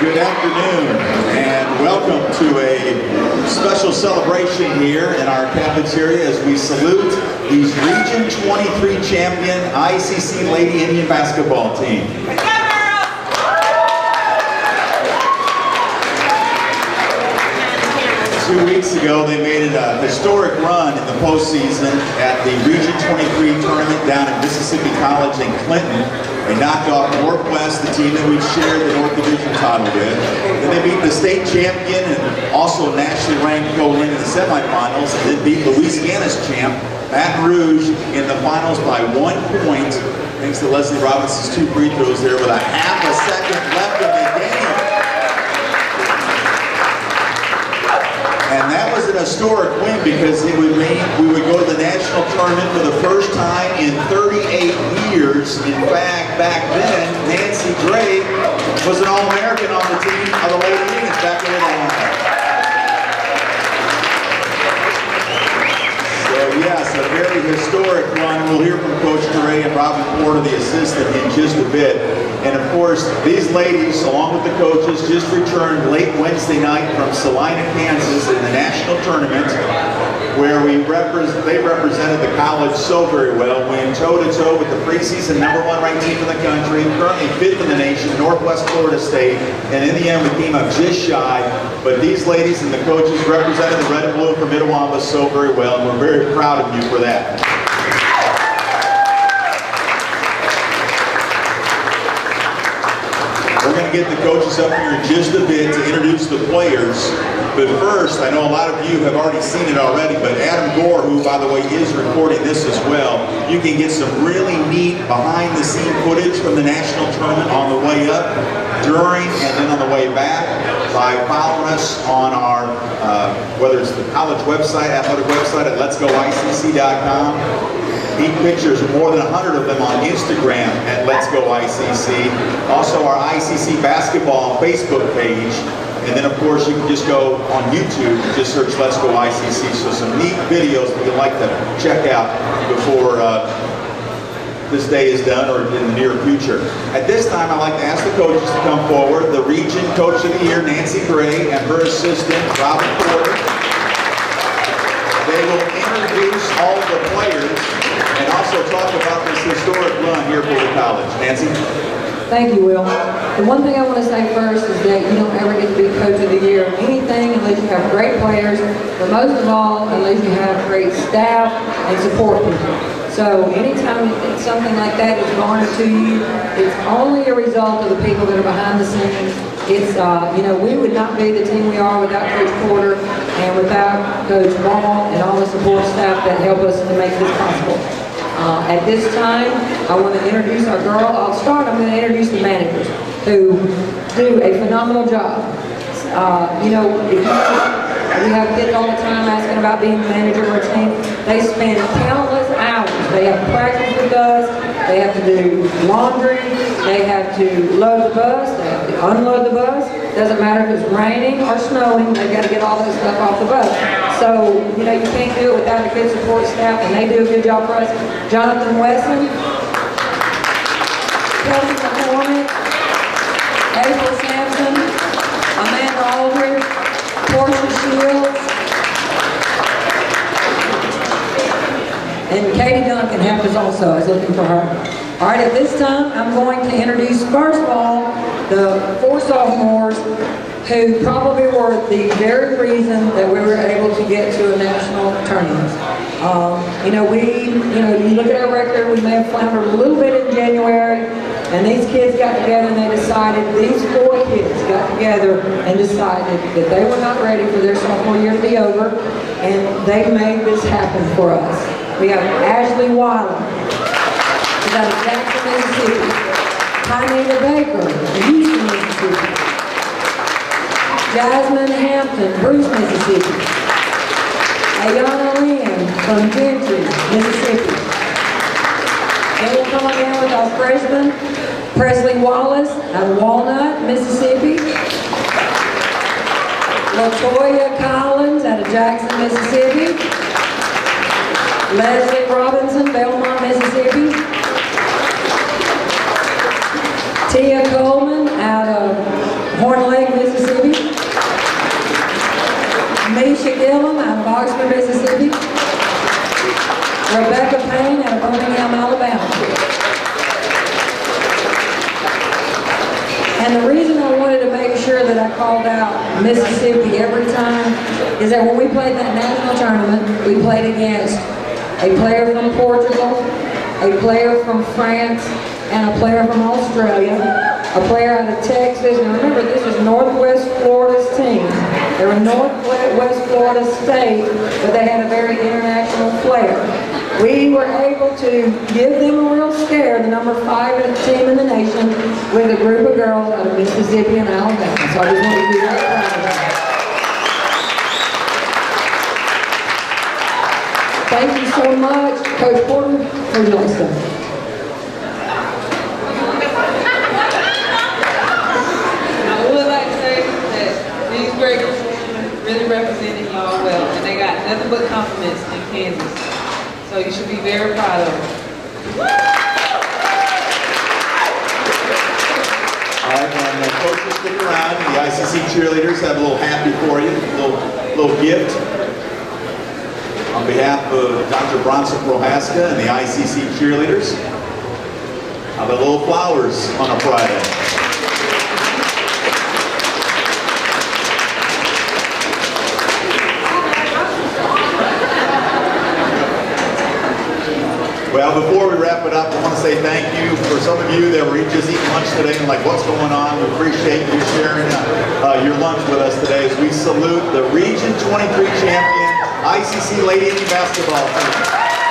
Good afternoon, and welcome to a special celebration here in our cafeteria as we salute the Region 23 champion ICC Lady Indian basketball team. 2 weeks ago, they made it a historic run in the postseason at the Region 23 tournament down at Mississippi College in Clinton. They knocked off Northwest, the team that we've shared the North Division title with. Then they beat the state champion and also nationally ranked Colin in the semifinals, and then beat Louisiana's champ, Baton Rouge, in the finals by 1 point, thanks to Leslie Robinson's 2 free throws there with a half a second left in the game. And that was an historic win because it would mean we would go to the national tournament for the first time in 38 years. In fact, back then, Nancy Gray was an All-American on the team of the Lady Indians back in Illinois. So yes, a very historic run. We'll hear from Coach Gray and Robin Porter, the assistant, in just a bit. And of course, these ladies, along with the coaches, just returned late Wednesday night from Salina, Kansas in the national tournament, where they represented the college so very well, went toe-to-toe with the preseason #1 ranked team in the country, currently 5th in the nation, Northwest Florida State, and in the end we came up just shy. But these ladies and the coaches represented the red and blue from Itawamba so very well, and we're very proud of you for that. We're going to get the coaches up here in just a bit to introduce the players. But first, I know a lot of you have already seen it already, but Adam Gore, who by the way is recording this as well, you can get some really neat behind-the-scene footage from the national tournament on the way up, during, and then on the way back by following us on our, whether it's the college website, athletic website at LetsGoICC.com. Neat pictures, more than 100 of them on Instagram at LetsGoICC. Also our ICC basketball Facebook page. And then of course you can just go on YouTube and just search LetsGoICC. So some neat videos that you'd like to check out before this day is done or in the near future. At this time I'd like to ask the coaches to come forward. The Region Coach of the Year, Nancy Gray, and her assistant, Robin Porter. They will introduce all the players and also talk about this historic run here for the college. Nancy? Thank you, Will. The one thing I want to say first is that you don't ever get to be Coach of the Year or anything unless you have great players, but most of all, unless you have great staff and support people. So anytime something like that is garnered to you, it's only a result of the people that are behind the scenes. It's, we would not be the team we are without Coach Porter and without Coach Ball and all the support staff that help us to make this possible. At this time, I want to introduce our girl. I'm going to introduce the managers who do a phenomenal job. We have kids all the time asking about being the manager of our team. They spend countless hours. They have to practice with us. They have to do laundry. They have to load the bus. They have to unload the bus. Doesn't matter if it's raining or snowing. They've got to get all this stuff off the bus. So, you can't do it without a good support staff, and they do a good job for us. Jonathan Wesson, Kelsey McCormick, April Sampson, Amanda Aldridge, Portia Shields, and Katie Duncan helped us also. I was looking for her. All right, at this time, I'm going to introduce, first of all, the 4 sophomores who probably were the very reason that we were able to get to a national tournament. You look at our record, we may have floundered a little bit in January, and these kids got together and they decided, these 4 kids got together and decided that they were not ready for their sophomore year to be over, and they made this happen for us. We have Ashley Wilder, she's out of Jackson, Mississippi. Tynita Baker, Houston, Mississippi. Jasmine Hampton, Bruce, Mississippi. Ayana Lynn from Gentry, Mississippi. Then we'll come again with our freshman, Presley Wallace out of Walnut, Mississippi. LaToya Collins out of Jackson, Mississippi. Leslie Robinson, Belmont, Mississippi. Tia Coleman out of Horn Lake, And the reason I wanted to make sure that I called out Mississippi every time is that when we played that national tournament, we played against a player from Portugal, a player from France, and a player from Australia, a player out of Texas. And remember, this is Northwest Florida's team. They were Northwest Florida State, but they had a very international flair. We were able to give them a real scare, the number 5 team in the nation, with a group of girls out of Mississippi and Alabama. So I just wanted to be very proud of that. Thank you so much. Coach Porter, what would you like to say? I would like to say that these great really represented y'all well, and they got nothing but compliments in Kansas. So you should be very proud of them. All right, and coaches, stick around. The ICC cheerleaders have a little happy for you, a little gift. On behalf of Dr. Bronson Prohaska and the ICC cheerleaders, how about a little flowers on a Friday? Well, before we wrap it up, I want to say thank you for some of you that were just eating lunch today and like, what's going on? We appreciate you sharing your lunch with us today as we salute the Region 23 champion ICC Lady Indian Basketball team.